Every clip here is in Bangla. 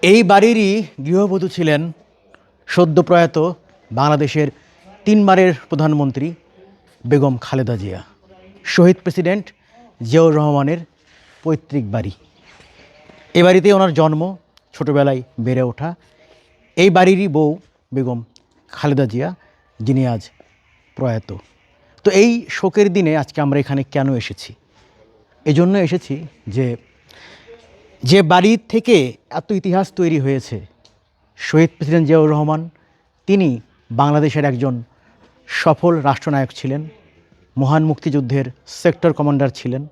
এই বাড়িরই গৃহবধূ ছিলেন সদ্যপ্রয়াত বাংলাদেশের 3 বারের প্রধানমন্ত্রী বেগম খালেদা জিয়া। শহীদ প্রেসিডেন্ট জিয়াউর রহমানের পৈতৃক বাড়ি। এই বাড়িতে ওনার জন্ম, ছোটোবেলায় বেড়ে ওঠা। এই বাড়িরই বউ বেগম খালেদা জিয়া, যিনি আজ প্রয়াত। তো এই শোকের দিনে আজকে আমরা এখানে কেন এসেছি? এজন্য এসেছি যে বাড়ি থেকে এত ইতিহাস তৈরি হয়েছে, শহীদ প্রেসিডেন্ট জিয়াউর রহমান তিনি বাংলাদেশের একজন সফল রাষ্ট্রনায়ক ছিলেন, মহান মুক্তিযুদ্ধের সেক্টর কমান্ডার ছিলেন।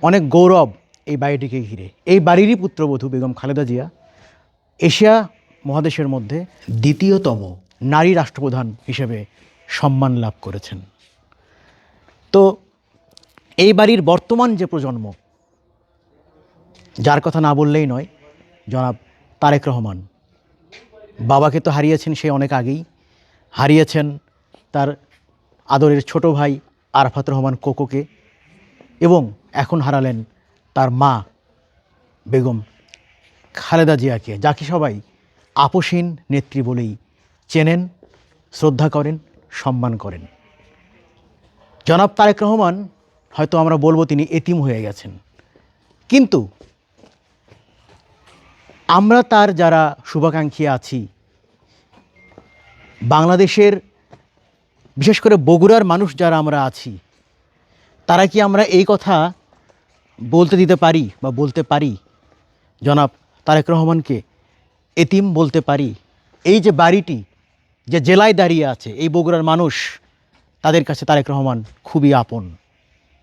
অনেক গৌরব এই বাড়িটিকে ঘিরে। এই বাড়িরই পুত্রবধূ বেগম খালেদা জিয়া এশিয়া মহাদেশের মধ্যে দ্বিতীয়তম নারী রাষ্ট্রপ্রধান হিসেবে সম্মান লাভ করেছেন। তো এই বাড়ির বর্তমান যে প্রজন্ম, যার কথা না বললেই নয়, জনাব তারেক রহমান। বাবাকে তো হারিয়েছেন সে অনেক আগেই, হারিয়েছেন তার আদরের ছোট ভাই আরাফাত রহমান কোকোকে, এবং এখন হারালেন তার মা বেগম খালেদা জিয়াকে, যাকে সবাই আপসহীন নেত্রী বলেই চেনেন, শ্রদ্ধা করেন, সম্মান করেন। জনাব তারেক রহমান হয়তো আমরা বলবো তিনি এতিম হয়ে গেছেন, কিন্তু আমরা তার যারা শুভাকাঙ্ক্ষী আছি, বাংলাদেশের বিশেষ করে বগুড়ার মানুষ যারা আমরা আছি, তারা কি আমরা এই কথা বলতে দিতে পারি বা বলতে পারি জনাব তারেক রহমানকে এতিম বলতে পারি? এই যে বাড়িটি যে জেলায় দাঁড়িয়ে আছে, এই বগুড়ার মানুষ, তাদের কাছে তারেক রহমান খুবই আপন,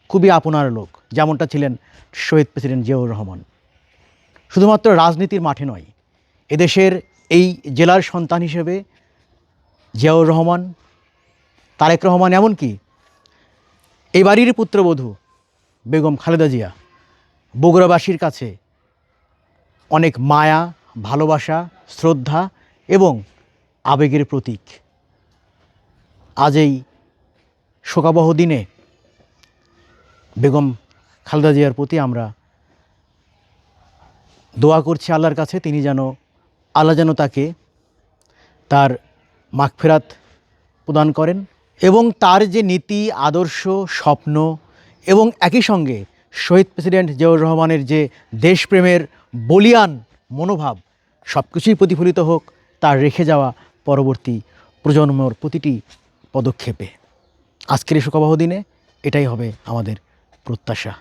খুবই আপনার লোক, যেমনটা ছিলেন শহীদ প্রেসিডেন্ট জিয়াউর রহমান। শুধুমাত্র রাজনীতির মাঠে নয়, এদেশের এই জেলার সন্তান হিসেবে জিয়াউর রহমান, তারেক রহমান, এমনকি এই বাড়ির পুত্রবধূ বেগম খালেদা জিয়া বগুড়াবাসীর কাছে অনেক মায়া, ভালোবাসা, শ্রদ্ধা এবং আবেগের প্রতীক। আজ এই শোকাবহ দিনে বেগম খালেদা জিয়ার প্রতি আমরা দোয়া করছি আল্লাহর কাছে, আল্লাহ যেন তাকে তার মাগফিরাত প্রদান করেন, এবং তার যে নীতি, আদর্শ, স্বপ্ন এবং একই সঙ্গে শহীদ প্রেসিডেন্ট জিয়াউর রহমানের যে দেশপ্রেমের বলিয়ান মনোভাব, সব কিছুই প্রতিফলিত হোক তার রেখে যাওয়া পরবর্তী প্রজন্মর প্রতিটি পদক্ষেপে। আজকের এই শোকাবহ দিনে এটাই হবে আমাদের প্রত্যাশা।